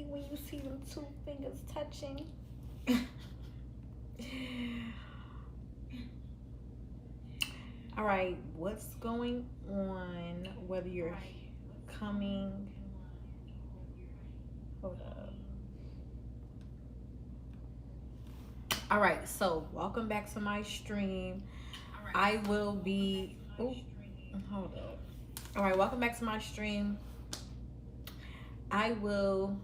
when you see them two fingers touching? All right, what's going on? Whether you're coming, hold up. All right, so welcome back to my stream. I will be. Oh, hold up. All right, welcome back to my stream. I will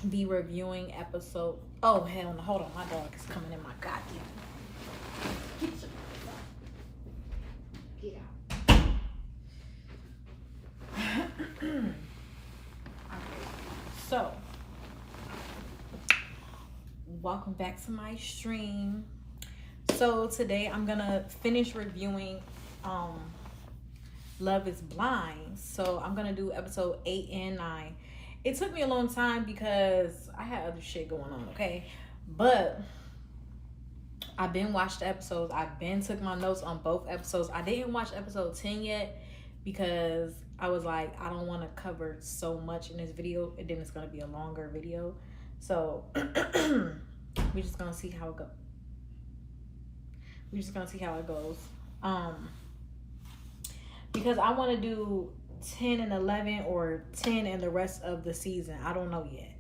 be reviewing episode. Oh hell no! Hold on, my dog is coming in my goddamn. Get out. Okay, so welcome back to my stream. So today I'm gonna finish reviewing Love is Blind. So I'm gonna do episode 8 and 9. It took me a long time because I had other shit going on, okay? But I've been watched the episodes. I've been took my notes on both episodes. I didn't watch episode 10 yet because I was like, I don't want to cover so much in this video, and then it's gonna be a longer video. So we're just gonna see how it goes. We're just gonna see how it goes. Because I want to do 10 and 11 or 10 and the rest of the season. I don't know yet.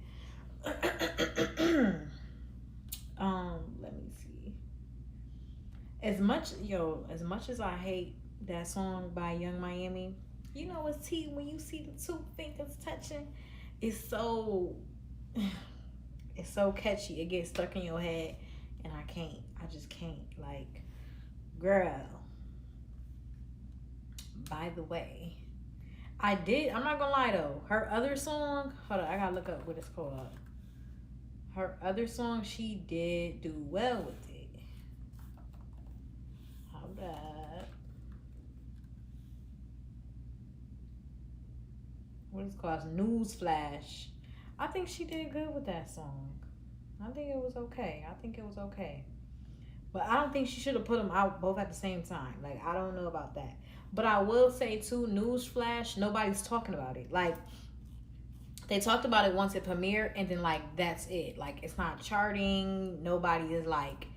Let me see. As much as I hate that song by Young Miami, you know it's T when you see the two fingers touching. It's so catchy. It gets stuck in your head, and I just can't. Like, girl. By the way, I'm not gonna lie though, her other song, hold on, I gotta look up what it's called. Her other song, she did do well with it. Hold up. What is it called? Newsflash. I think she did good with that song. I think it was okay. But I don't think she should have put them out both at the same time. Like, I don't know about that. But I will say, too, newsflash, nobody's talking about it. Like, they talked about it once it premiered, and then, like, that's it. Like, it's not charting. Nobody is, like,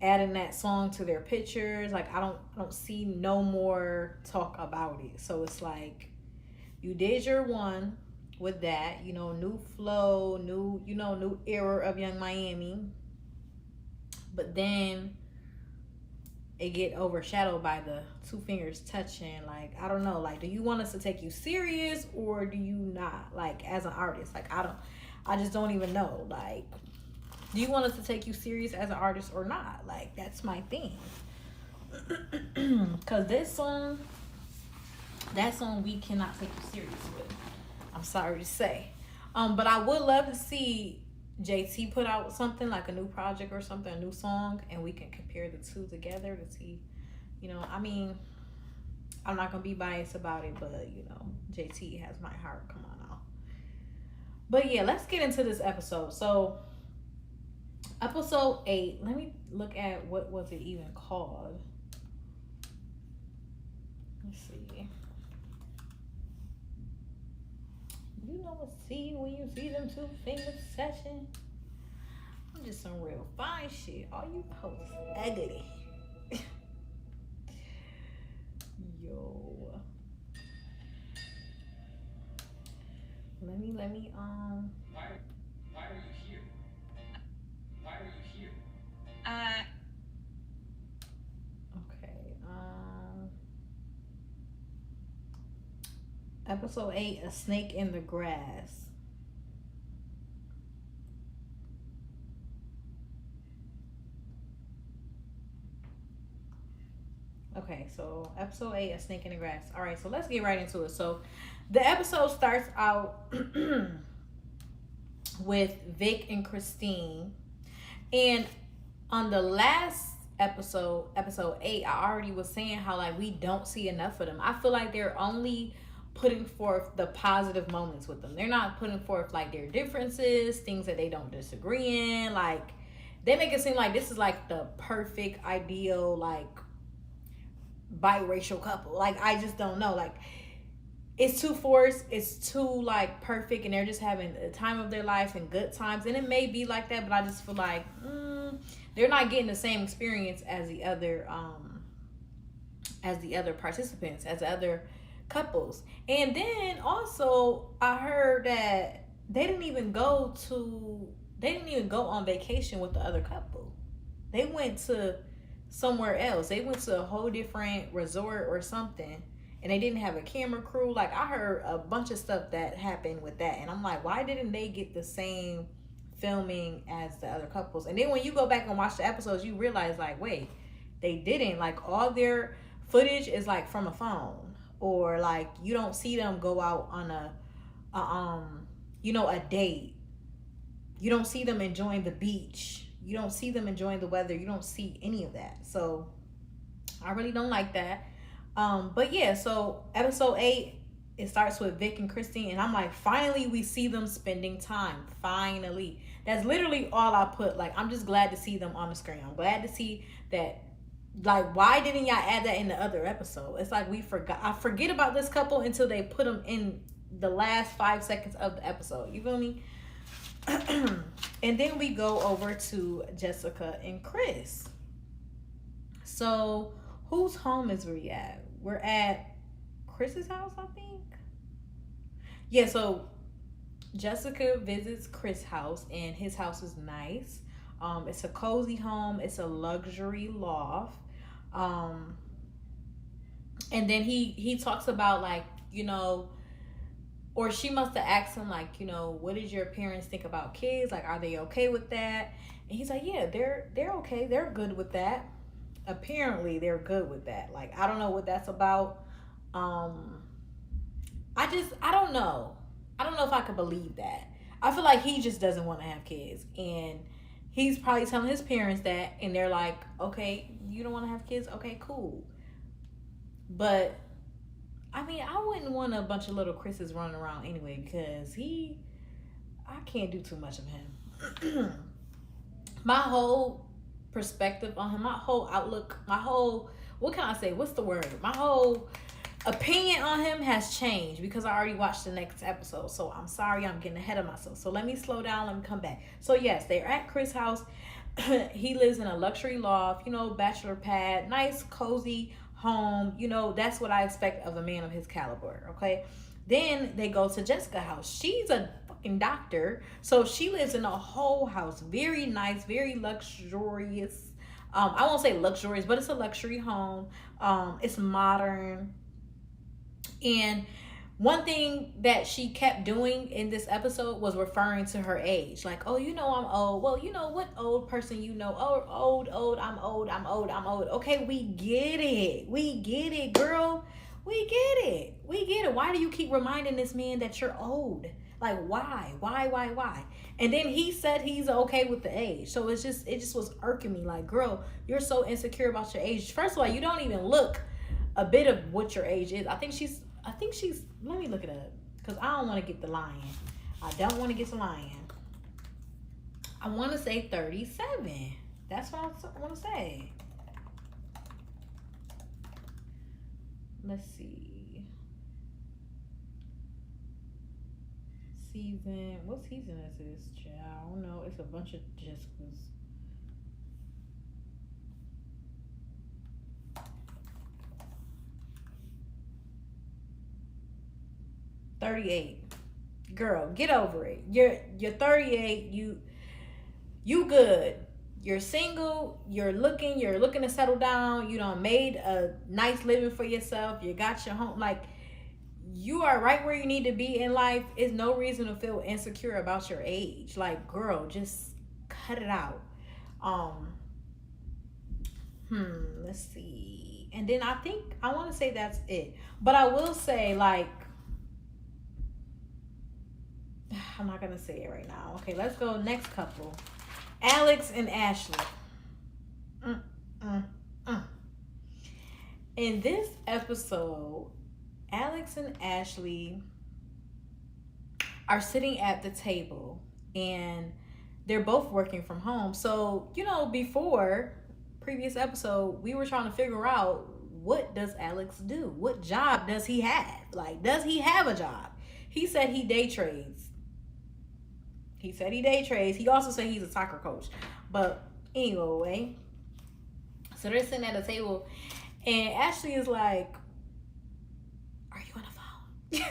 adding that song to their pictures. Like, I don't see no more talk about it. So it's like, you did your one with that. You know, new flow, new era of Young Miami. But then it get overshadowed by the two fingers touching. Like, I don't know. Like, do you want us to take you serious or do you not? Like, as an artist, like, I just don't even know. Like, do you want us to take you serious as an artist or not? Like, that's my thing. Because that song we cannot take you serious with. I'm sorry to say. But I would love to see JT put out something like a new project or something, a new song, and we can compare the two together to see, I mean, I'm not gonna be biased about it, but JT has my heart. Come on now. But yeah, let's get into this episode. So episode 8, let me look at what was it even called. Let's see. You know what, see when you see them two fingers touching. I'm just some real fine shit. All you hoes ugly. Yo. Let me Why are you here? Why are you here? Okay. Episode 8, A Snake in the Grass. Okay, so episode 8, A Snake in the Grass. All right, so let's get right into it. So the episode starts out with Vic and Christine. And on the last episode 8, I already was saying how, like, we don't see enough of them. I feel like they're only putting forth the positive moments with them. They're not putting forth, like, their differences, things that they don't disagree in. Like, they make it seem like this is, like, the perfect, ideal, like, biracial couple. Like, I just don't know. Like, it's too forced, it's too like perfect, and they're just having the time of their life and good times. And it may be like that, but I just feel like they're not getting the same experience as the other participants, as the other couples. And then also I heard that they didn't even go on vacation with the other couple. They went to somewhere else. They went to a whole different resort or something. And they didn't have a camera crew. Like, I heard a bunch of stuff that happened with that. And I'm like, why didn't they get the same filming as the other couples? And then when you go back and watch the episodes, you realize, like, wait, they didn't. Like, all their footage is like from a phone, or like you don't see them go out on a date. You don't see them enjoying the beach. You don't see them enjoying the weather. You don't see any of that. So I really don't like that. But yeah, so episode 8, it starts with Vic and Christine, and I'm like, finally we see them spending time. Finally. That's literally all I put. Like, I'm just glad to see them on the screen. I'm glad to see that. Like, why didn't y'all add that in the other episode? It's like I forget about this couple until they put them in the last 5 seconds of the episode. You feel me? And then we go over to Jessica and Chris. So whose home is we at? We're at Chris's house, I think. Yeah, so Jessica visits Chris' house, and his house is nice. It's a cozy home. It's a luxury loft. And then he talks about, like, or she must have asked him, like, what did your parents think about kids? Like, are they okay with that? And he's like, yeah, they're okay. They're good with that. Apparently, they're good with that. Like, I don't know what that's about. I don't know. I don't know if I could believe that. I feel like he just doesn't want to have kids. And he's probably telling his parents that, and they're like, okay, you don't want to have kids? Okay, cool. But, I mean, I wouldn't want a bunch of little Chris's running around anyway, because I can't do too much of him. My whole perspective on him, my whole outlook, what can I say? What's the word? My whole opinion on him has changed because I already watched the next episode. So I'm sorry, I'm getting ahead of myself. So let me slow down, let me come back. So yes, they're at Chris' house. He lives in a luxury loft, bachelor pad, nice, cozy home. That's what I expect of a man of his caliber, okay? Then they go to Jessica's house. She's a fucking doctor. So she lives in a whole house. Very nice, very luxurious. I won't say luxurious, but it's a luxury home. It's modern. And one thing that she kept doing in this episode was referring to her age. Like, oh, I'm old. Well, what old person Oh, old, I'm old. Okay, we get it, girl. We get it. Why do you keep reminding this man that you're old? Like, why? And then he said he's okay with the age. So it just was irking me. Like, girl, you're so insecure about your age. First of all, you don't even look a bit of what your age is. I think she's, let me look it up. Because I don't want to get the lying. I don't want to get the lying. I want to say 37. That's what I want to say. Let's see. What season is this? I don't know. It's a bunch of Jessicas. $38. Girl, get over it. You're 38. You good. You're single. You're looking to settle down. You done made a nice living for yourself. You got your home. Like, you are right where you need to be in life. Is no reason to feel insecure about your age. Like, girl, just cut it out. Let's see. And then I think I want to say that's it. But I will say, like, I'm not gonna say it right now. Okay, let's go next couple. Alex and Ashley. In this episode, Alex and Ashley are sitting at the table, and they're both working from home. So, before previous episode, we were trying to figure out what does Alex do? What job does he have? Like, does he have a job? He said he day trades. He said he day trades. He also said he's a soccer coach. But anyway, so they're sitting at a table, and Ashley is like, "Are you on the phone?"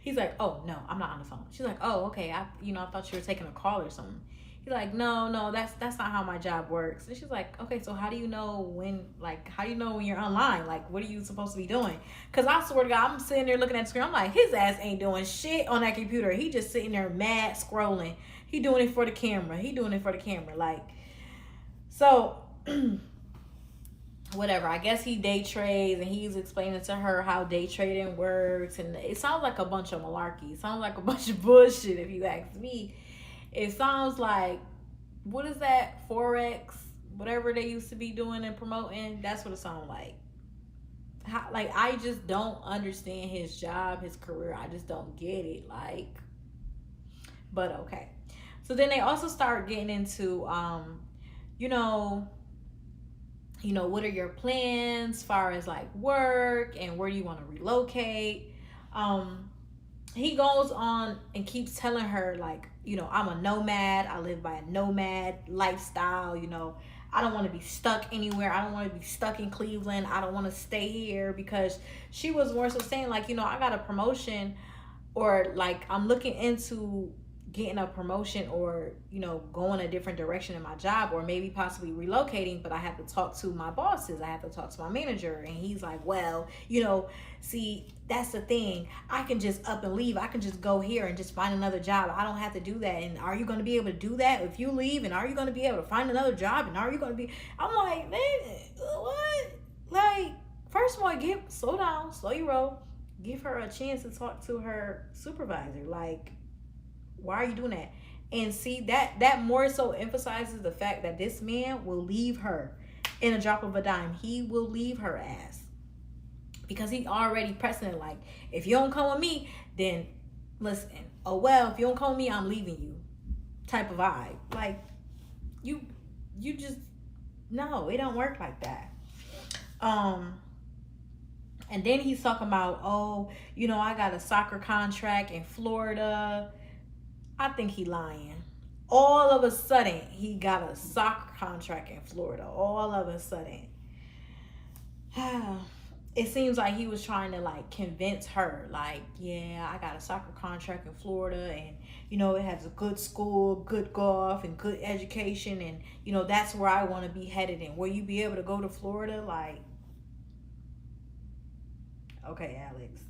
He's like, "Oh no, I'm not on the phone." She's like, "Oh, okay. I thought you were taking a call or something." He's like, "No, that's not how my job works." And she's like, "Okay, so how do you know when? Like, how do you know when you're online? Like, what are you supposed to be doing?" Because I swear to God, I'm sitting there looking at the screen. I'm like, his ass ain't doing shit on that computer. He just sitting there mad scrolling. He doing it for the camera. Like, so. Whatever, I guess he day trades, and he's explaining to her how day trading works, and it sounds like a bunch of malarkey. It sounds like a bunch of bullshit, if you ask me. It sounds like, what is that, Forex, whatever they used to be doing and promoting. That's what it sounds like. Like, I just don't understand his job, his career. I just don't get it. Like, but okay. So then they also start getting into what are your plans as far as like work, and where do you want to relocate. He goes on and keeps telling her, like, I'm a nomad. I live by a nomad lifestyle. I don't want to be stuck anywhere. I don't want to be stuck in Cleveland. I don't want to stay here, because she was more so saying, like, I got a promotion, or like I'm looking into getting a promotion, or going a different direction in my job, or maybe possibly relocating, but I have to talk to my bosses. I have to talk to my manager. And he's like, well, see, that's the thing. I can just up and leave. I can just go here and just find another job. I don't have to do that. And are you going to be able to do that if you leave? And are you going to be able to find another job? And are you going to be, I'm like, man, what? Like, first of all, slow down, slow your roll. Give her a chance to talk to her supervisor. Like, why are you doing that? And see, that more so emphasizes the fact that this man will leave her in a drop of a dime. He will leave her ass, because he already pressing it, like, if you don't come with me, then listen, oh well, if you don't come with me, I'm leaving you, type of vibe. Like, you just, no, it don't work like that. And then he's talking about, oh, I got a soccer contract in Florida. I think he lying. All of a sudden, he got a soccer contract in Florida. All of a sudden. It seems like he was trying to, like, convince her, like, yeah, I got a soccer contract in Florida, and, it has a good school, good golf, and good education, and, that's where I want to be headed. And will you be able to go to Florida? Like, okay, Alex.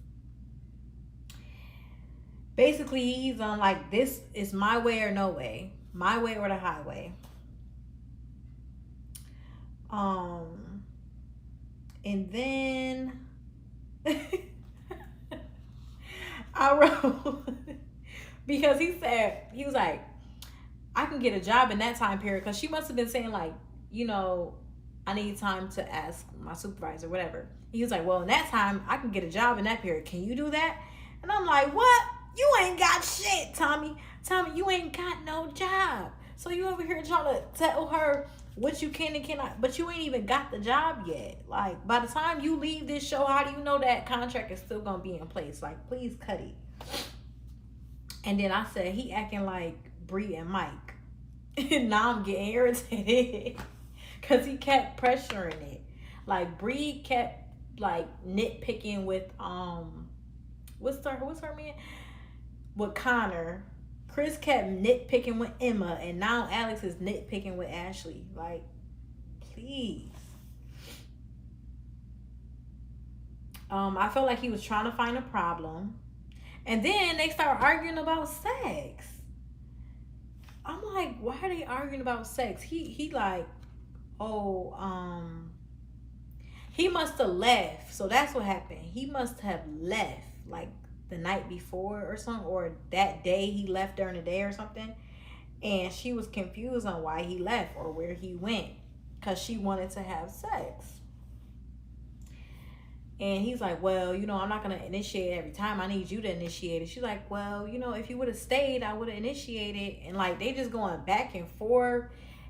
Basically, he's on, like, this is my way or no way. My way or the highway. And then I wrote, because he was like, I can get a job in that time period, because she must have been saying, like, I need time to ask my supervisor, whatever. He was like, well, in that time, I can get a job in that period. Can you do that? And I'm like, what? You ain't got shit, Tommy. Tommy, you ain't got no job. So you over here trying to tell her what you can and cannot, but you ain't even got the job yet. Like, by the time you leave this show, how do you know that contract is still going to be in place? Like, please cut it. And then I said, he acting like Bree and Mike. And now I'm getting irritated, because he kept pressuring it. Like, Bree kept, like, nitpicking with, what's her man? With Connor. Chris kept nitpicking with Emma, and now Alex is nitpicking with Ashley. Like, please. I felt like he was trying to find a problem, and then they start arguing about sex. I'm like, why are they arguing about sex? He like, oh, he must have left. So that's what happened. He must have left, like, the night before or something, or that day he left during the day or something, and she was confused on why he left or where he went, because she wanted to have sex. And he's like, well, I'm not going to initiate every time. I need you to initiate it. She's like, well, if you would have stayed, I would have initiated. And, like, they just going back and forth.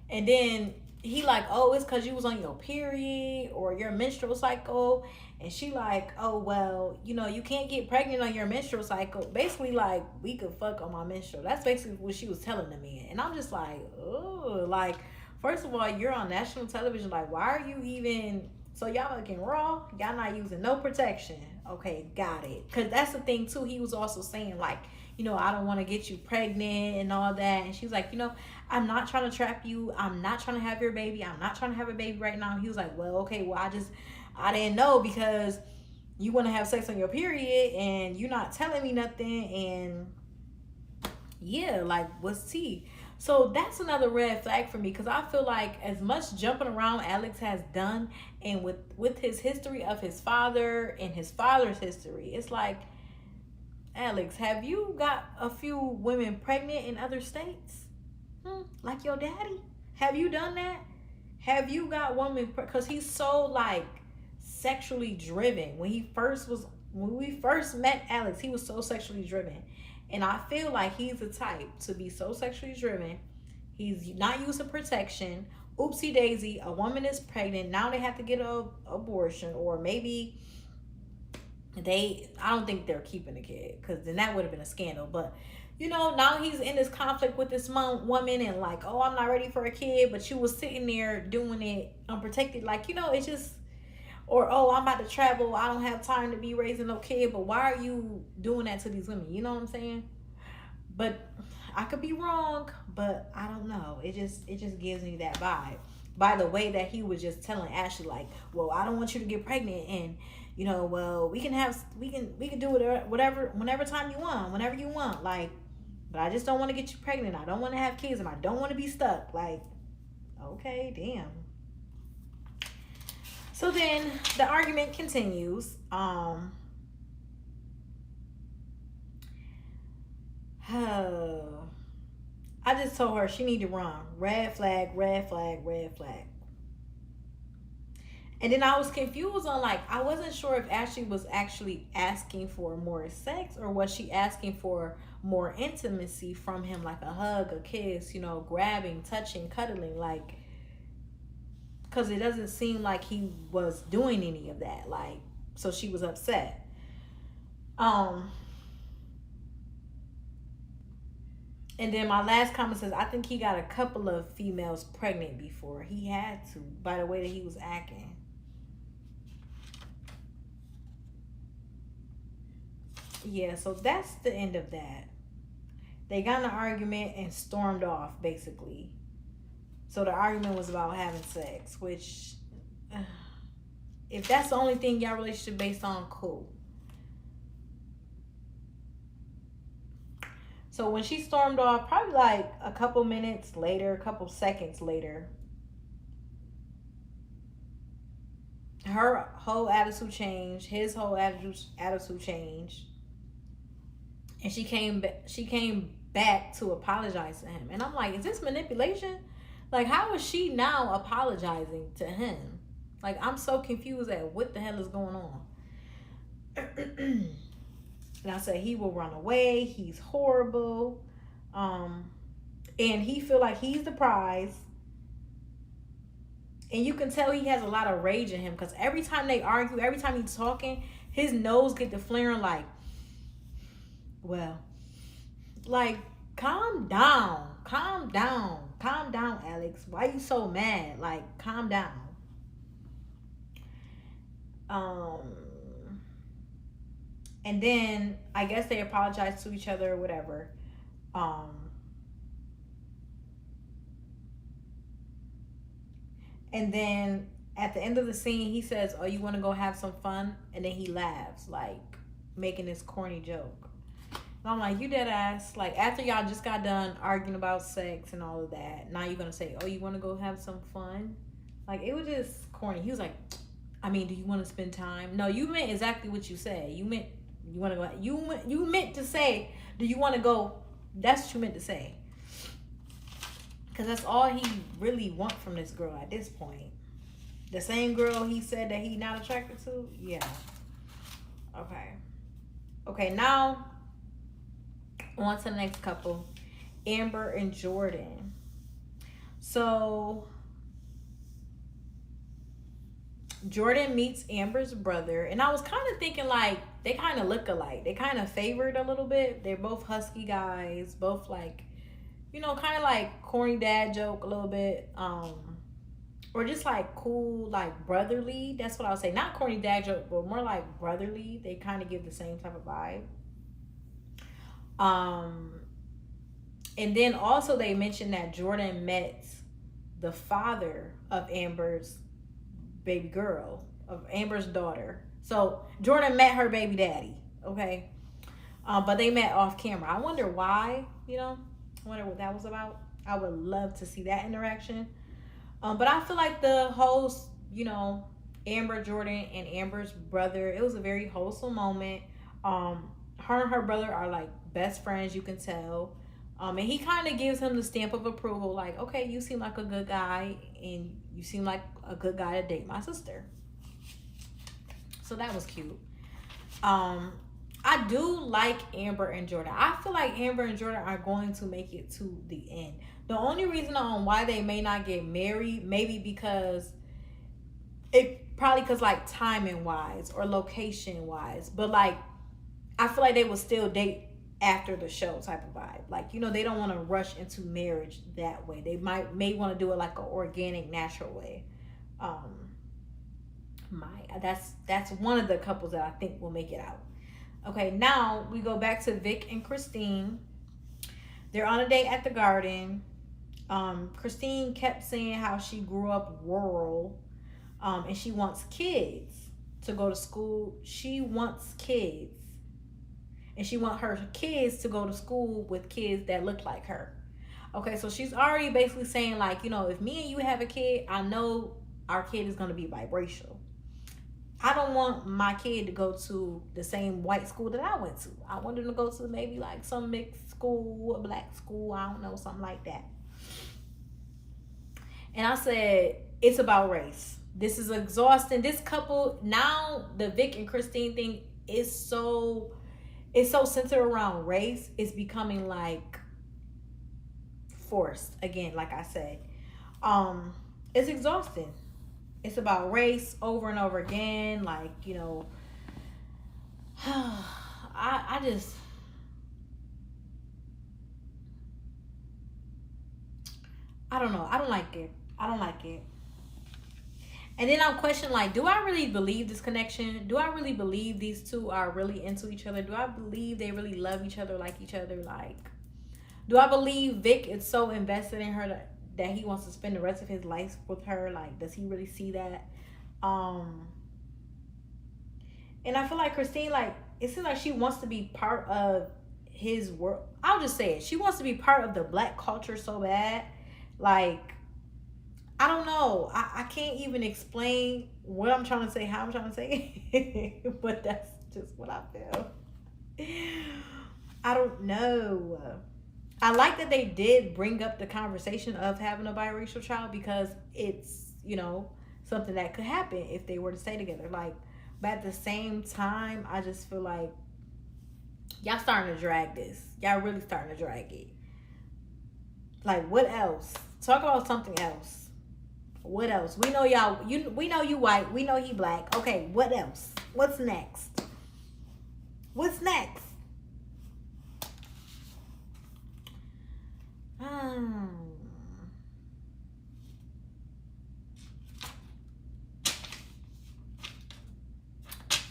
And then he like, oh, it's because you was on your period or your menstrual cycle. And she like, oh, well, you know, you can't get pregnant on your menstrual cycle. Basically, like, we could fuck on my menstrual. That's basically what she was telling the man. And I'm just like, oh, like, first of all, you're on national television. Like, why are you even, so y'all looking raw? Y'all not using no protection. Okay, got it. Because that's the thing, too. He was also saying, like, you know, I don't want to get you pregnant and all that. And she's like, you know, I'm not trying to trap you. I'm not trying to have your baby. I'm not trying to have a baby right now. He was like, well, okay, well, I didn't know because you want to have sex on your period and you're not telling me nothing. And yeah, like, what's tea? So that's another red flag for me because I feel like as much jumping around Alex has done, and with his history of his father and his father's history, it's like, Alex, have you got a few women pregnant in other states? Like your daddy? Have you done that? Have you got women? Because he's so like sexually driven. When we first met Alex, he was so sexually driven, and I feel like he's the type to be so sexually driven. He's not using protection. Oopsie daisy, a woman is pregnant. Now they have to get a abortion, or maybe I don't think they're keeping the kid because then that would have been a scandal. But you know, now he's in this conflict with this woman, and like, oh, I'm not ready for a kid, but you was sitting there doing it unprotected. Like, you know, it's just, or oh, I'm about to travel, I don't have time to be raising no kid. But why are you doing that to these women? You know what I'm saying? But I could be wrong, but I don't know. It just gives me that vibe. By the way that he was just telling Ashley, like, well, I don't want you to get pregnant, and you know, well, we can do it whatever, whenever time you want, whenever you want, like, but I just don't want to get you pregnant. I don't want to have kids, and I don't want to be stuck. Like, okay, damn. So then the argument continues. I just told her she need to run. Red flag, red flag, red flag. And then I was confused on, like, I wasn't sure if Ashley was actually asking for more sex, or was she asking for more intimacy from him, like a hug, a kiss, you know, grabbing, touching, cuddling, like, because it doesn't seem like he was doing any of that. Like, so she was upset. Um, and then my last comment says, I think he got a couple of females pregnant before. He had to, by the way that he was acting. Yeah, so that's the end of that. They got in an argument and stormed off, basically. So the argument was about having sex, which, if that's the only thing y'all relationship based on, cool. So when she stormed off, probably like a couple minutes later, a couple seconds later, her whole attitude changed, his whole attitude changed, and she came back to apologize to him. And I'm like, is this manipulation? Like, how is she now apologizing to him? Like, I'm so confused at what the hell is going on. And I said he will run away. He's horrible. And he feel like he's the prize. And you can tell he has a lot of rage in him, because every time they argue, every time he's talking, his nose get to flaring like, well, like, calm down. Calm down. Calm down, Alex. Why you so mad? Like, calm down. And then I guess they apologized to each other or whatever. And then at the end of the scene, he says, oh, you want to go have some fun? And then he laughs, like, making this corny joke. And I'm like, you dead ass. Like, after y'all just got done arguing about sex and all of that, now you're going to say, oh, you want to go have some fun? Like, it was just corny. He was like, I mean, do you want to spend time? No, you meant exactly what you said. You meant, you want to go, you meant to say, do you want to go? That's what you meant to say. Because that's all he really wants from this girl at this point. The same girl he said that he not attracted to? Yeah. Okay. Okay, now on to the next couple. Amber and Jordan. So Jordan meets Amber's brother, and I was kind of thinking like they kind of look alike. They kind of favored a little bit. They're both husky guys, both like, kind of like corny dad joke a little bit, or just like cool, like brotherly. That's what I would say. Not corny dad joke, but more like brotherly. They kind of give the same type of vibe. Um, and then also they mentioned that Jordan met the father of Amber's baby girl, of Amber's daughter. So Jordan met her baby daddy, okay? But they met off camera. I wonder why, I wonder what that was about. I would love to see that interaction. But I feel like the whole, Amber, Jordan, and Amber's brother, it was a very wholesome moment. Her and her brother are like best friends, you can tell. And he kind of gives him the stamp of approval, like, okay, you seem like a good guy, and you seem like a good guy to date my sister. So that was cute. I do like Amber and Jordan. I feel like Amber and Jordan are going to make it to the end. The only reason on why they may not get married, maybe because like timing wise or location wise, but like I feel like they will still date after the show type of vibe. Like, they don't want to rush into marriage that way. They may want to do it like an organic, natural way. That's one of the couples that I think will make it out. Okay, now we go back to Vic and Christine. They're on a date at the garden. Christine kept saying how she grew up rural, and she wants kids to go to school. She wants kids. And she wants her kids to go to school with kids that look like her. Okay, so she's already basically saying, like, if me and you have a kid, I know our kid is going to be biracial. I don't want my kid to go to the same white school that I went to. I want him to go to maybe like some mixed school, a black school, I don't know, something like that. And I said, it's about race. This is exhausting. This couple, now the Vic and Christine thing is so centered around race. It's becoming like forced again, like I said. It's exhausting. It's about race over and over again. Like, I just, I don't know. I don't like it. And then I'm questioning, like, do I really believe this connection? Do I really believe these two are really into each other? Do I believe they really love each other, like each other? Like, do I believe Vic is so invested in her that he wants to spend the rest of his life with her? Like, does he really see that? And I feel like Christine, like, it seems like she wants to be part of his world. I'll just say it. She wants to be part of the black culture so bad. Like, I don't know. I can't even explain what I'm trying to say, how I'm trying to say it. But that's just what I feel. I don't know. I like that they did bring up the conversation of having a biracial child, because it's, something that could happen if they were to stay together. Like, but at the same time, I just feel like y'all starting to drag this. Y'all really starting to drag it. Like, what else? Talk about something else. What else? We know y'all. We know you white. We know he black. Okay, what else? What's next? What's next?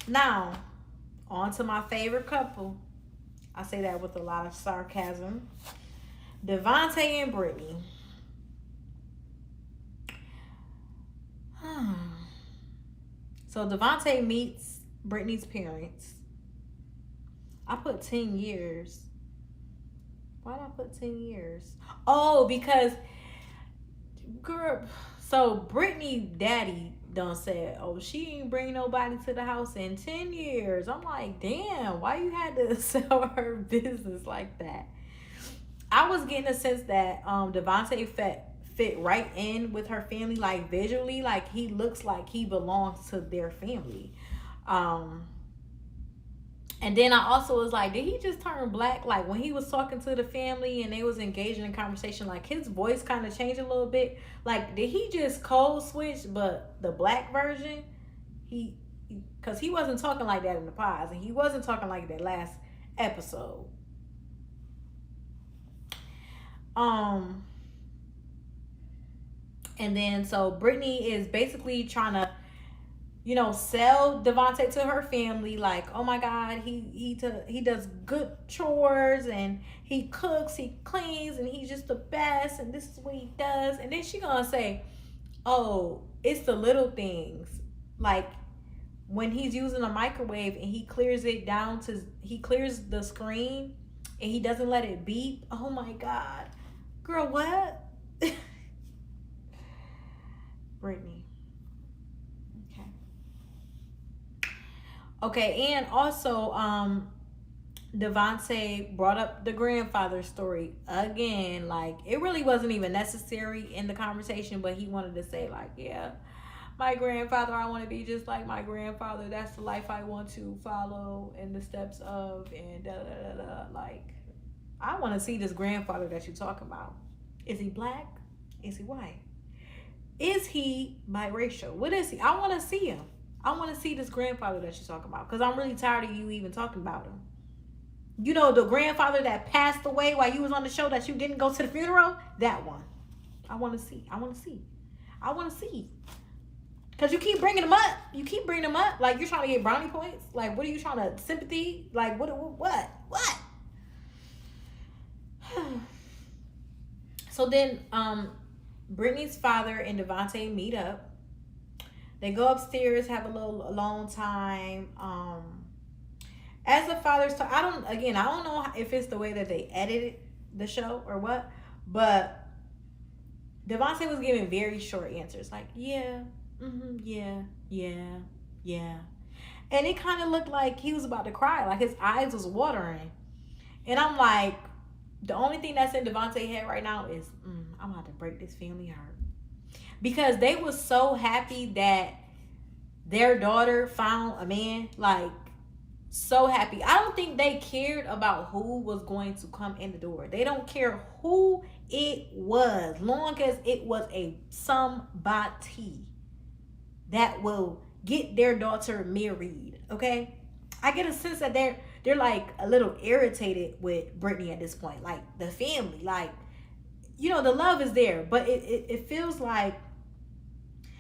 Now, on to my favorite couple. I say that with a lot of sarcasm. Devontae and Brittany. So Devontae meets Brittany's parents. I put 10 years. Why did I put 10 years? Oh, because, girl, so Brittany daddy done said, oh, she ain't bring nobody to the house in 10 years. I'm like, damn, why you had to sell her business like that? I was getting a sense that Devontae fit right in with her family, like visually, like he looks like he belongs to their family. And then I also was like, did he just turn black? Like, when he was talking to the family and they was engaging in conversation, like his voice kind of changed a little bit. Like, did he just code switch, but the black version? He, because he wasn't talking like that in the past, and he wasn't talking like that last episode. Um, and then so Brittany is basically trying to, sell Devontae to her family. Like, oh my God, he does good chores and he cooks, he cleans, and he's just the best. And this is what he does. And then she gonna say, oh, it's the little things, like when he's using a microwave and he clears the screen and he doesn't let it beep. Oh my God, girl, what? Brittany. Okay, and also, Devontae brought up the grandfather story again. Like, it really wasn't even necessary in the conversation, but he wanted to say, like, yeah, my grandfather, I want to be just like my grandfather. That's the life I want to follow in the steps of, and da da da da. Like, I want to see this grandfather that you're talking about. Is he black? Is he white? Is he biracial? What is he? I want to see him. I want to see this grandfather that you're talking about, because I'm really tired of you even talking about him. You know, the grandfather that passed away while you was on the show that you didn't go to the funeral? That one. I want to see. I want to see. I want to see. Because you keep bringing them up. You keep bringing them up like you're trying to get brownie points. Like, what are you trying to, sympathy? Like, what? So then, Brittany's father and Devontae meet up. They go upstairs, have a little alone time. As the father's I don't know if it's the way that they edited the show or what, but Devontae was giving very short answers, like, yeah, yeah. And it kind of looked like he was about to cry, like his eyes was watering. And I'm like, the only thing that's in Devontae's head right now is, I'm about to break this family heart. Because they was so happy that their daughter found a man, like, so happy. I don't think they cared about who was going to come in the door. They don't care who it was, long as it was a somebody that will get their daughter married. Okay, I get a sense that they're like a little irritated with Brittany at this point, like the family, like, the love is there, but it feels like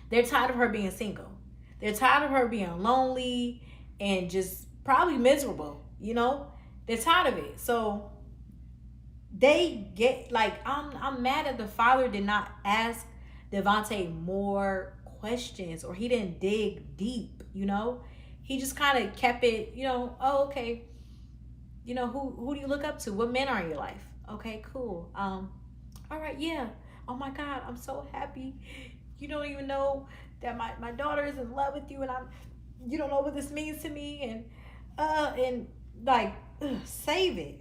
they're tired of her being single. They're tired of her being lonely and just probably miserable. They're tired of it. So they get like, I'm mad that the father did not ask Devontae more questions, or he didn't dig deep. He just kind of kept it. Oh, okay. Who do you look up to? What men are in your life? Okay, cool. All right, yeah. Oh my God, I'm so happy. You don't even know that my daughter is in love with you, and you don't know what this means to me, and like, save it.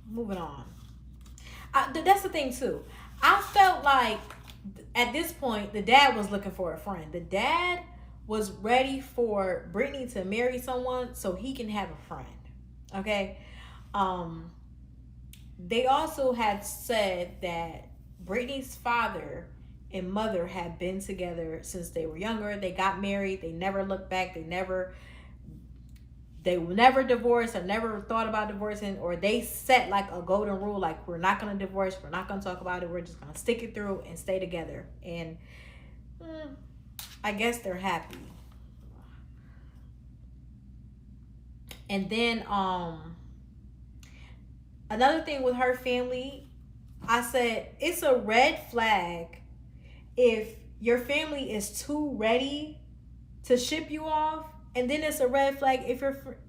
Moving on. That's the thing too. I felt like at this point the dad was looking for a friend. The dad was ready for Brittany to marry someone so he can have a friend. Okay. They also had said that Brittany's father and mother had been together since they were younger. They got married. They never looked back. They never divorced, or never thought about divorcing, or they set like a golden rule, like, we're not going to divorce. We're not going to talk about it. We're just going to stick it through and stay together. And I guess they're happy. And then another thing with her family, I said it's a red flag if your family is too ready to ship you off, and then it's a red flag if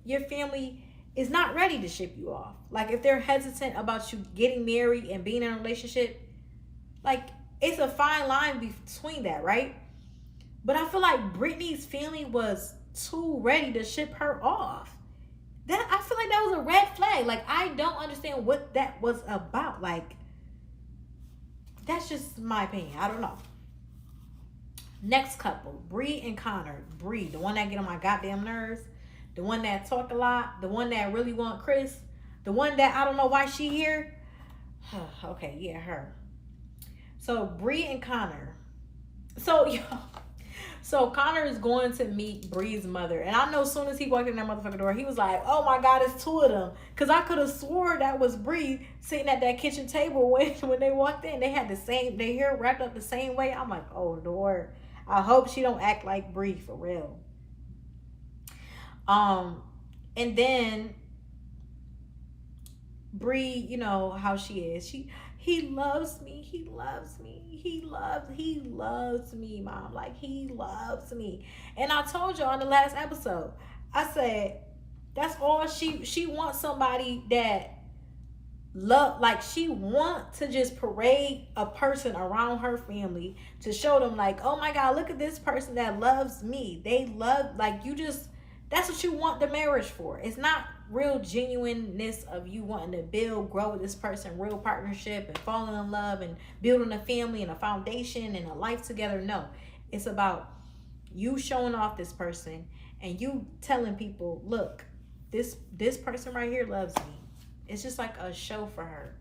your family is not ready to ship you off. Like, if they're hesitant about you getting married and being in a relationship, like, it's a fine line between that, right? But I feel like Brittany's family was too ready to ship her off. I feel like that was a red flag. Like, I don't understand what that was about. Like, that's just my opinion. I don't know. Next couple, Bree and Connor. Bree, the one that get on my goddamn nerves, the one that talk a lot, the one that really want Chris, the one that I don't know why she here. Okay, yeah, her. So Bree and Connor. So yo, so Connor is going to meet Bree's mother, and I know as soon as he walked in that motherfucking door, he was like, "Oh my God, it's two of them." Cause I could have swore that was Bree sitting at that kitchen table when they walked in. They had the same, their hair wrapped up the same way. I'm like, "Oh Lord, I hope she don't act like Bree for real." Um, and then Bree, you know how she is. He loves me. He loves me. He loves me, mom. Like he loves me. And I told you on the last episode, I said that's all she wants somebody that love, like she want to just parade a person around her family to show them like, oh my God, look at this person that loves me. They love, like, you just, that's what you want the marriage for. It's not real genuineness of you wanting to build, grow with this person, real partnership and falling in love and building a family and a foundation and a life together. No, it's about you showing off this person and you telling people, look, this person right here loves me. It's just like a show for her.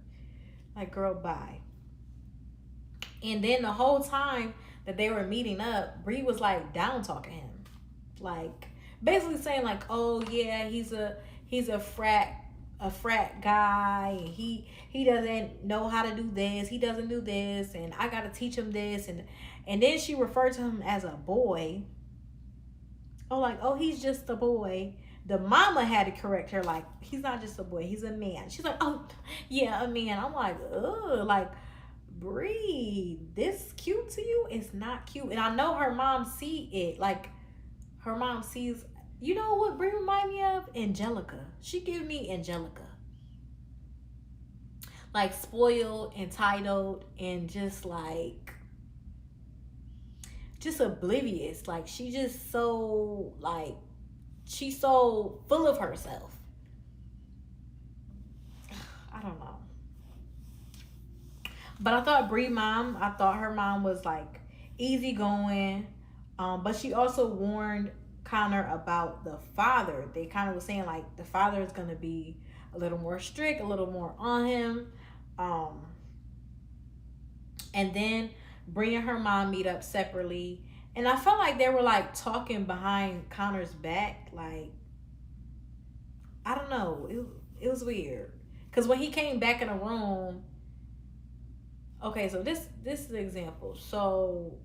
Like, girl, bye. And then the whole time that they were meeting up, Bree was like down talking him. Like basically saying like, oh yeah, he's a frat guy, and he doesn't know how to do this, he doesn't do this, and I gotta teach him this, and then she referred to him as a boy. Oh, like, oh, he's just a boy. The mama had to correct her, like, he's not just a boy, he's a man. She's like, oh, yeah, a man. I'm like, ugh, like, Bree, this cute to you? It's not cute. And I know her mom see it. Like, her mom sees, you know what Bree remind me of? Angelica. She give me Angelica. Like, spoiled, entitled, and just like, just oblivious. Like, she just so, like, she's so full of herself. I don't know. But I thought her mom was like easygoing. But she also warned Connor about the father. They kind of was saying like the father is gonna be a little more strict, a little more on him. Um, and then bringing her mom meet up separately. And I felt like they were like talking behind Connor's back. Like, I don't know. It was weird. Because when he came back in the room, okay, so this is the example. So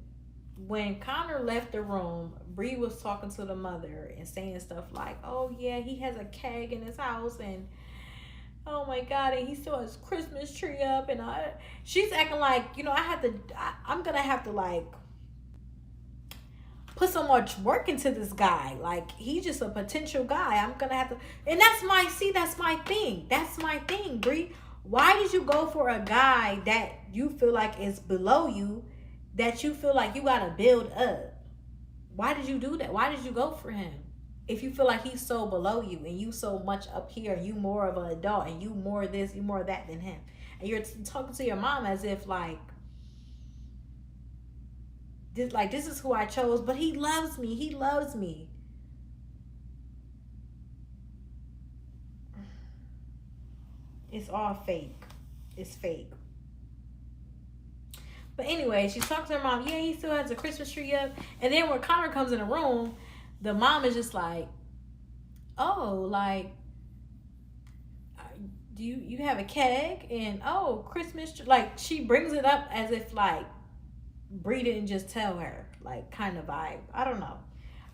when Connor left the room, Bree was talking to the mother and saying stuff like, "Oh yeah, he has a keg in his house, and oh my God, and he still has Christmas tree up." And she's acting like, I'm gonna have to like put so much work into this guy. Like he's just a potential guy. I'm gonna have to, and that's my thing. That's my thing, Bree. Why did you go for a guy that you feel like is below you, that you feel like you gotta build up? Why did you do that? Why did you go for him? If you feel like he's so below you and you so much up here, and you more of an adult and you more this, you more that than him. And you're talking to your mom as if like this is who I chose, but he loves me. He loves me. It's all fake. It's fake. But anyway, she's talking to her mom. Yeah, he still has a Christmas tree up. And then when Connor comes in the room, the mom is just like, oh, like, do you have a keg? And oh, Christmas tree. Like, she brings it up as if like Bree didn't just tell her, like, kind of vibe. I don't know.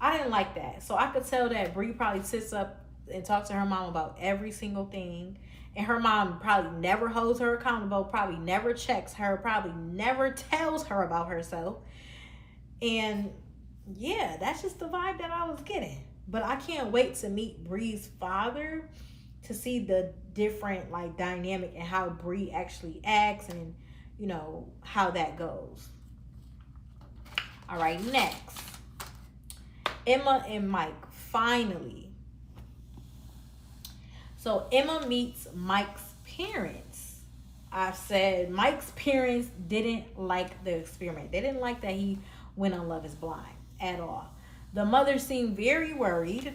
I didn't like that. So I could tell that Bree probably sits up and talks to her mom about every single thing. And her mom probably never holds her accountable, probably never checks her, probably never tells her about herself. And yeah, that's just the vibe that I was getting. But I can't wait to meet Bree's father to see the different like dynamic and how Bree actually acts, and how that goes. All right, next. Emma and Mike, finally. So Emma meets Mike's parents. I've said Mike's parents didn't like the experiment. They didn't like that he went on Love is Blind at all. The mother seemed very worried.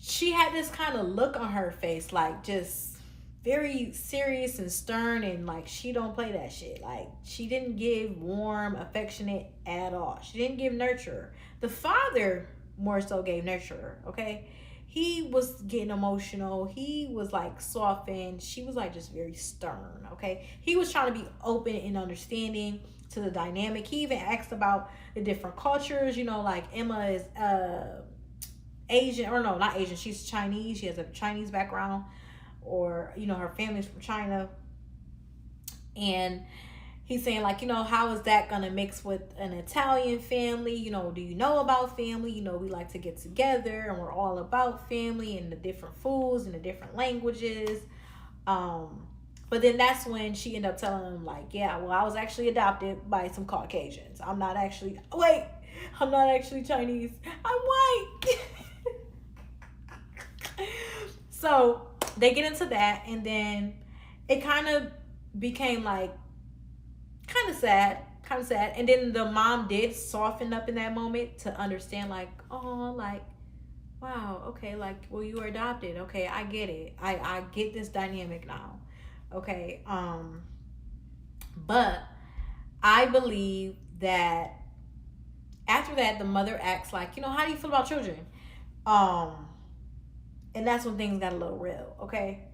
She had this kind of look on her face, like just very serious and stern, and like she don't play that shit. Like she didn't give warm, affectionate at all. She didn't give nurture. The father more so gave nurture. Okay, he was getting emotional. He was like softened. She was like just very stern. Okay, he was trying to be open and understanding to the dynamic. He even asked about the different cultures. You know, like Emma is Asian, or no, not Asian. She's Chinese. She has a Chinese background, or you know, her family's from China. And he's saying like, you know, how is that gonna mix with an Italian family? You know, do you know about family? You know, we like to get together and we're all about family and the different foods and the different languages. But then that's when she ended up telling him like, yeah, well, I was actually adopted by some Caucasians. I'm not actually Chinese. I'm white. So they get into that, and then it kind of became like kind of sad. And then the mom did soften up in that moment to understand, like, oh, like, wow, okay, like, well, you were adopted. Okay, I get it. I get this dynamic now. Okay, but I believe that after that, the mother acts like, you know, how do you feel about children? Um, and that's when things got a little real. Okay,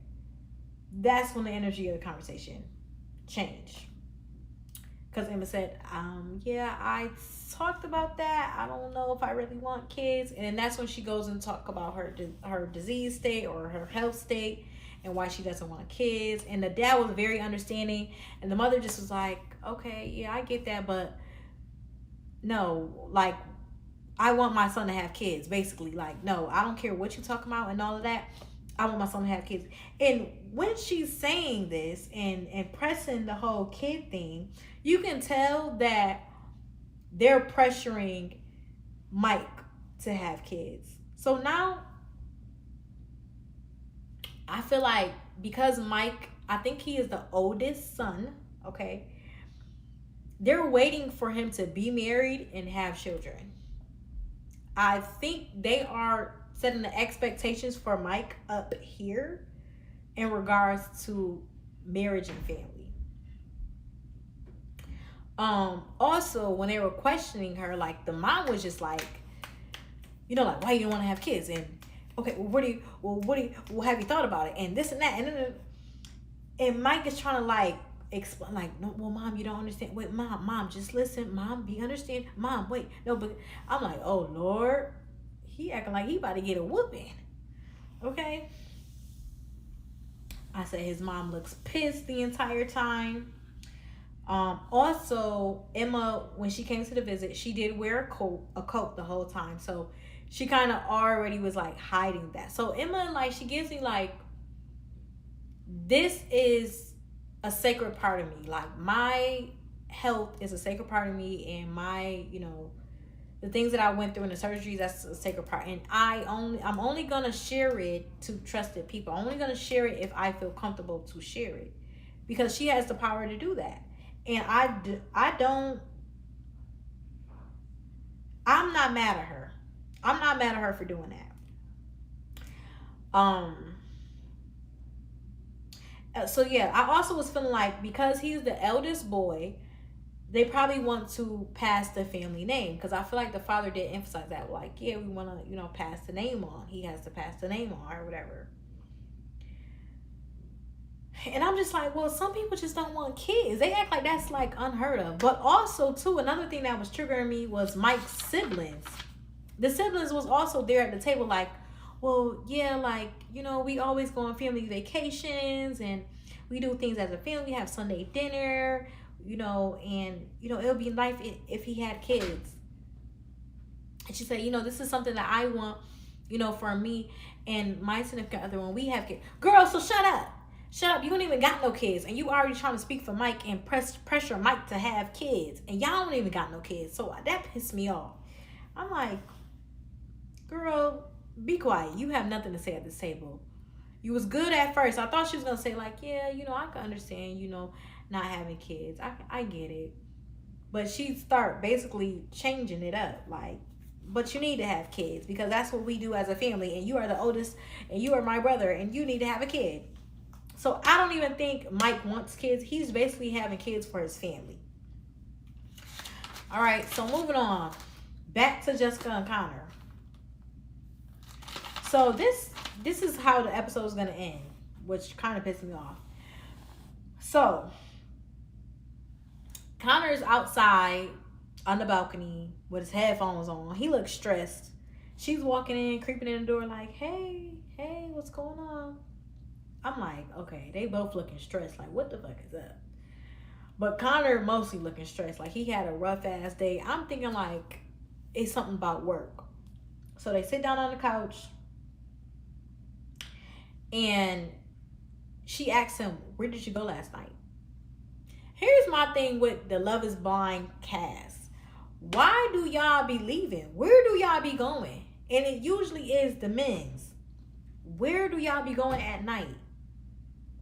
that's when the energy of the conversation changed. Because Emma said, yeah, I talked about that. I don't know if I really want kids. And then that's when she goes and talk about her disease state or her health state and why she doesn't want kids. And the dad was very understanding, and the mother just was like, okay, yeah, I get that, but no, like, I want my son to have kids, basically. Like, no, I don't care what you talking about and all of that. I want my son to have kids. And when she's saying this and pressing the whole kid thing, you can tell that they're pressuring Mike to have kids. So now I feel like, because Mike, I think he is the oldest son, okay? They're waiting for him to be married and have children. I think they are setting the expectations for Mike up here in regards to marriage and family. Also, when they were questioning her, like, the mom was just like, you know, like, why you don't want to have kids? And okay, well, have you thought about it? And this and that, and Mike is trying to like explain, like, no, well, mom, you don't understand. Wait, mom, just listen, mom, be understand, mom, wait, no, but I'm like, oh Lord, he acting like he about to get a whooping. Okay. I said his mom looks pissed the entire time. Also, Emma, when she came to the visit, she did wear a coat the whole time. So she kind of already was like hiding that. So Emma, like, she gives me like, this is a sacred part of me. Like, my health is a sacred part of me, and my, you know, the things that I went through in the surgeries, that's a sacred part. And I'm only gonna share it to trusted people. I'm only gonna share it if I feel comfortable to share it, because she has the power to do that. And I'm not mad at her. I'm not mad at her for doing that. So yeah, I also was feeling like, because he's the eldest boy, they probably want to pass the family name, because I feel like the father did emphasize that, like, yeah, we want to, you know, pass the name on. He has to pass the name on, or whatever. And I'm just like, well, some people just don't want kids. They act like that's like unheard of. But also, too, another thing that was triggering me was Mike's siblings. The siblings was also there at the table, like, well, yeah, like, you know, we always go on family vacations and we do things as a family. We have Sunday dinner, you know, and, you know, it'll be nice if he had kids. And she said, you know, this is something that I want, you know, for me and my significant other when we have kids. Girl, so shut up. Shut up. You don't even got no kids. And you already trying to speak for Mike and pressure Mike to have kids. And y'all don't even got no kids. So that pissed me off. I'm like, girl, be quiet. You have nothing to say at this table. You was good at first. I thought she was going to say, like, yeah, you know, I can understand, you know, not having kids. I get it. But she start basically changing it up. Like, but you need to have kids, because that's what we do as a family. And you are the oldest, and you are my brother, and you need to have a kid. So I don't even think Mike wants kids. He's basically having kids for his family. All right, so moving on. Back to Jessica and Connor. So this is how the episode is gonna end, which kind of pissed me off. So Connor's outside on the balcony with his headphones on. He looks stressed. She's walking in, creeping in the door, like, hey, what's going on? I'm like, okay, they both looking stressed. Like, what the fuck is up? But Connor mostly looking stressed. Like, he had a rough ass day. I'm thinking, like, it's something about work. So they sit down on the couch. And she asks him, where did you go last night? Here's my thing with the Love is Blind cast. Why do y'all be leaving? Where do y'all be going? And it usually is the men's. Where do y'all be going at night?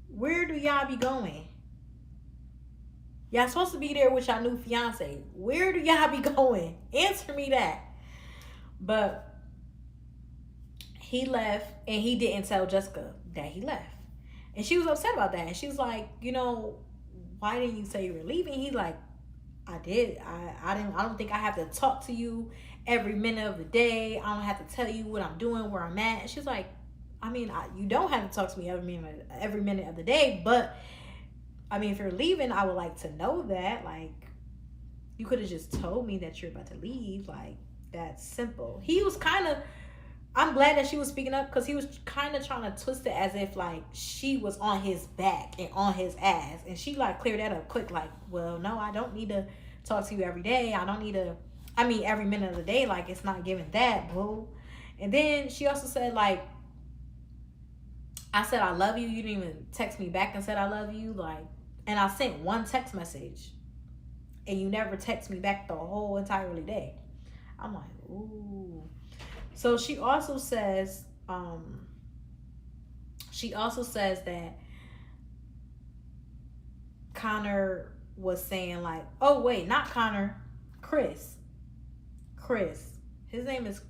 Where do y'all be going? Y'all supposed to be there with y'all new fiance. Where do y'all be going? Answer me that. But he left and he didn't tell Jessica that he left. And she was upset about that. And she was like, why didn't you say you were leaving? He's like, I did. I don't think I have to talk to you every minute of the day. I don't have to tell you what I'm doing, where I'm at. And she's like, you don't have to talk to me every minute of the day, but if you're leaving, I would like to know that. Like, you could have just told me that you're about to leave. Like, that's simple. I'm glad that she was speaking up, because he was kind of trying to twist it as if, like, she was on his back and on his ass. And she, like, cleared that up quick. Like, well, no, I don't need to talk to you every day. I don't need to, every minute of the day. Like, it's not giving that, boo. And then she also said, like, I said I love you. You didn't even text me back and said I love you. Like, and I sent one text message. And you never text me back the whole entirely day. I'm like, ooh. So she also says that Connor was saying, like, oh wait, not Connor, Chris. His name is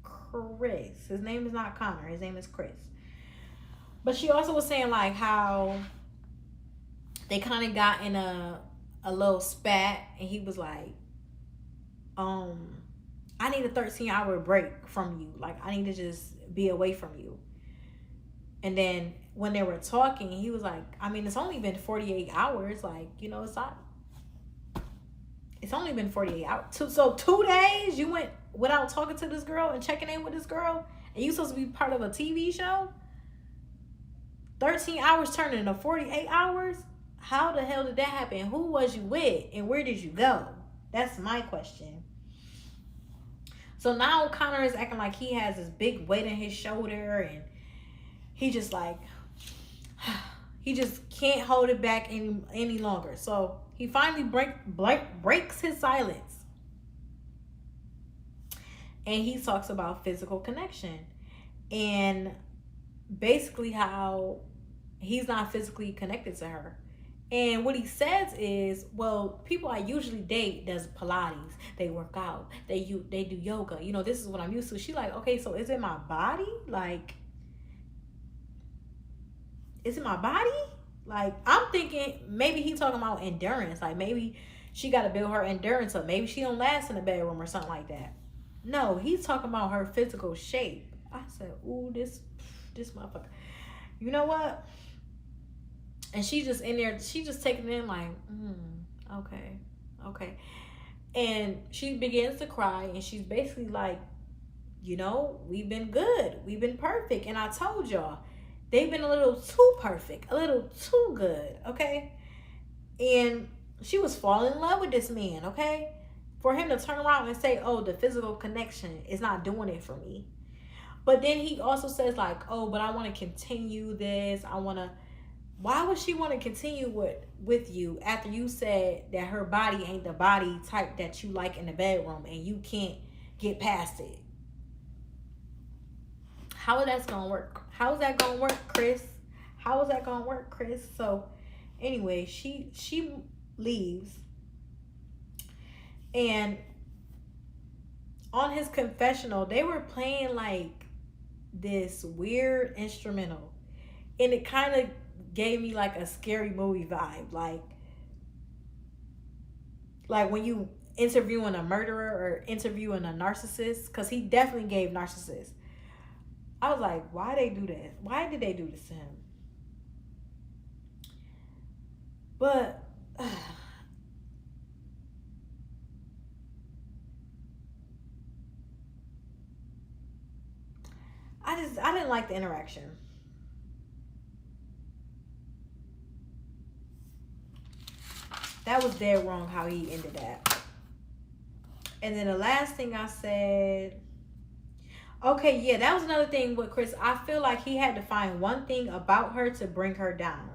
Chris. His name is not Connor. His name is Chris. But she also was saying, like, how they kind of got in a little spat, and he was like, I need a 13-hour break from you. Like, I need to just be away from you. And then when they were talking, he was like, it's only been 48 hours. Like, it's only been 48 hours. So 2 days you went without talking to this girl and checking in with this girl, and you supposed to be part of a TV show? 13 hours turned into 48 hours? How the hell did that happen? Who was you with, and where did you go? That's my question. So now Connor is acting like he has this big weight on his shoulder, and he just like, he just can't hold it back any longer. So he finally breaks his silence. And he talks about physical connection. And basically how he's not physically connected to her. And what he says is, well, people I usually date does Pilates. They work out. They do yoga. This is what I'm used to. She like, okay, so is it my body? Like, is it my body? Like, I'm thinking maybe he talking about endurance. Like, maybe she got to build her endurance up. Maybe she don't last in the bedroom or something like that. No, he's talking about her physical shape. I said, ooh, this motherfucker. You know what? And she just in there, she just taking it in like, okay. And she begins to cry, and she's basically like, we've been good. We've been perfect. And I told y'all, they've been a little too perfect, a little too good, okay? And she was falling in love with this man, okay? For him to turn around and say, oh, the physical connection is not doing it for me. But then he also says, like, oh, but I want to continue this. Why would she want to continue with you after you said that her body ain't the body type that you like in the bedroom and you can't get past it? How is that going to work? How is that going to work, Chris? How is that going to work, Chris? So, anyway, she leaves. And on his confessional, they were playing, like, this weird instrumental. And it kind of gave me like a scary movie vibe. Like when you interviewing a murderer or interviewing a narcissist, because he definitely gave narcissist. I was like, why they do that? Why did they do this to him? But I didn't like the interaction. That was dead wrong how he ended that. And then the last thing I said, okay, yeah, that was another thing with Chris. I feel like he had to find one thing about her to bring her down.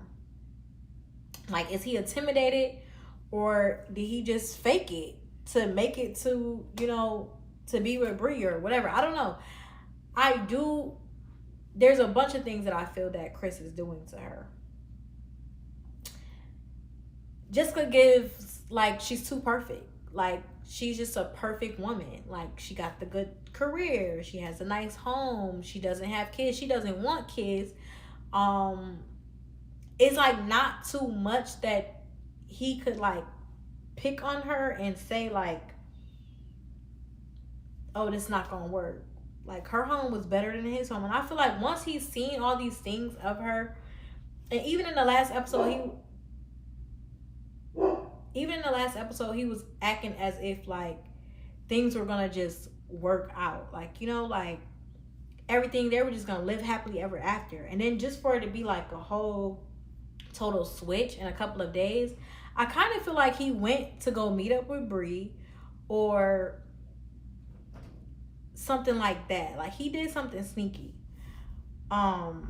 Like, is he intimidated, or did he just fake it to make it to, to be with Brie or whatever? I don't know. There's a bunch of things that I feel that Chris is doing to her. Jessica gives, like, she's too perfect. Like, she's just a perfect woman. Like, she got the good career. She has a nice home. She doesn't have kids. She doesn't want kids. It's, like, not too much that he could, like, pick on her and say, like, oh, this not gonna work. Like, her home was better than his home. And I feel like once he's seen all these things of her, and even in the last episode, he was acting as if, like, things were gonna just work out. Like, like, everything, they were just gonna live happily ever after. And then just for it to be, like, a whole total switch in a couple of days, I kind of feel like he went to go meet up with Brie or something like that. Like, he did something sneaky. And,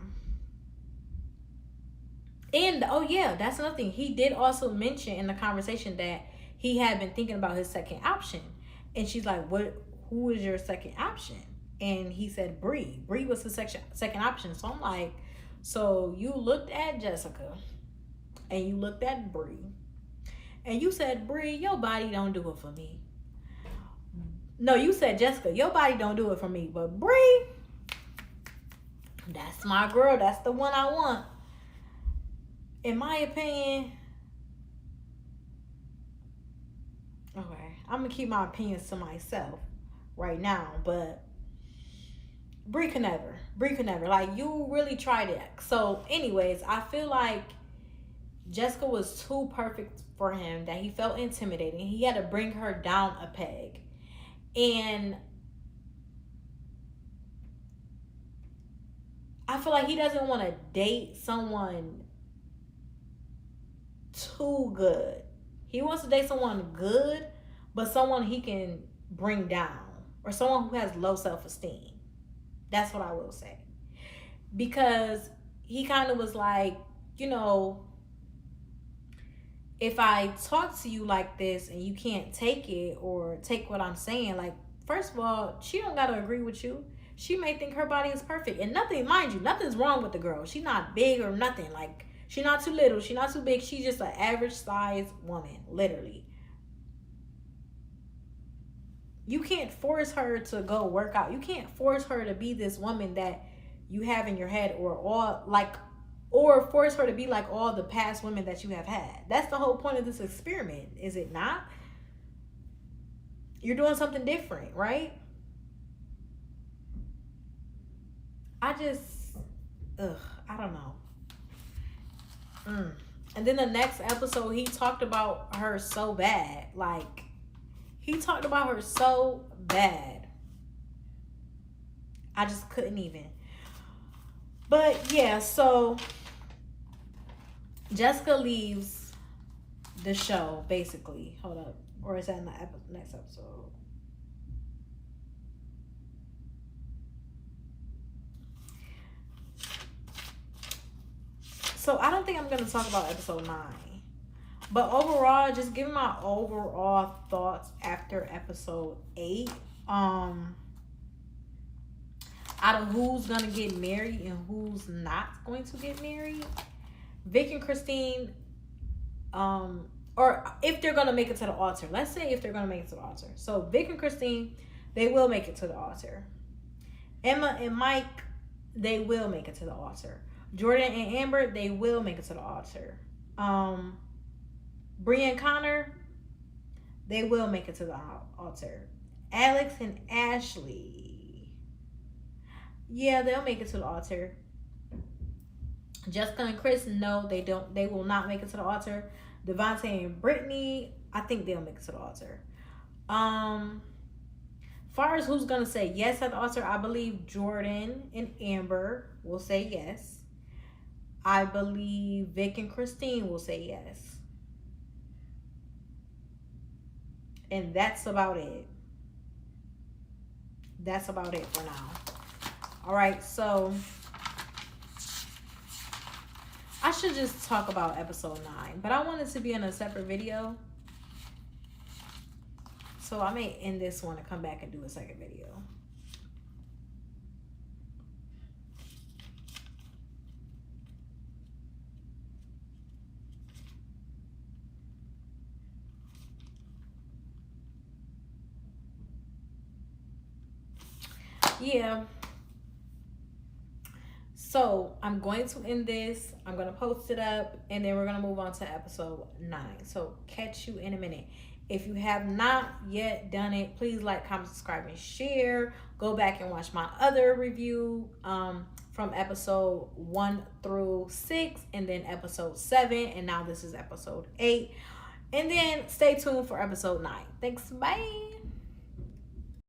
oh yeah, that's another thing. He did also mention in the conversation that he had been thinking about his second option. And she's like, who is your second option? And he said Brie. Brie was his second option. So I'm like, so you looked at Jessica and you looked at Brie and you said, Brie, your body don't do it for me. No, you said, Jessica, your body don't do it for me. But Brie, that's my girl. That's the one I want. In my opinion, okay, I'm going to keep my opinions to myself right now. But Brie could never. Like, you really tried it. So, anyways, I feel like Jessica was too perfect for him, that he felt intimidating. He had to bring her down a peg. And I feel like he doesn't want to date someone too good. He wants to date someone good, but someone he can bring down, or someone who has low self-esteem. That's what I will say. Because he kind of was like, if I talk to you like this and you can't take it or take what I'm saying, like, first of all, she don't got to agree with you. She may think her body is perfect. And nothing, mind you, nothing's wrong with the girl. She's not big or nothing. Like, she's not too little. She's not too big. She's just an average size woman, literally. You can't force her to go work out. You can't force her to be this woman that you have in your head, or force her to be like all the past women that you have had. That's the whole point of this experiment, is it not? You're doing something different, right? I don't know. And then the next episode, he talked about her so bad. Like, he talked about her so bad. I just couldn't even. But yeah, so Jessica leaves the show, basically. Hold up. Or is that in the next episode? So I don't think I'm going to talk about episode 9. But overall, just giving my overall thoughts after episode 8. Out of who's going to get married and who's not going to get married, Vic and Christine, or if they're going to make it to the altar. Let's say if they're going to make it to the altar. So Vic and Christine, they will make it to the altar. Emma and Mike, they will make it to the altar. Jordan and Amber, they will make it to the altar. Um, Bree and Connor, they will make it to the altar. Alex and Ashley, yeah, they'll make it to the altar. Jessica and Chris, no, they don't. They will not make it to the altar. Devontae and Brittany, I think they'll make it to the altar. Far as who's gonna say yes at the altar, I believe Jordan and Amber will say yes. I believe Vic and Christine will say yes. And that's about it. That's about it for now. All right, so I should just talk about episode 9, but I want it to be in a separate video. So I may end this one and come back and do a second video. Yeah. So I'm going to end this. I'm going to post it up, and then we're going to move on to episode 9. So catch you in a minute. If you have not yet done it, please like, comment, subscribe, and share. Go back and watch my other review from episode 1 through 6, and then episode 7, and now this is episode 8. And then stay tuned for episode 9. Thanks. Bye.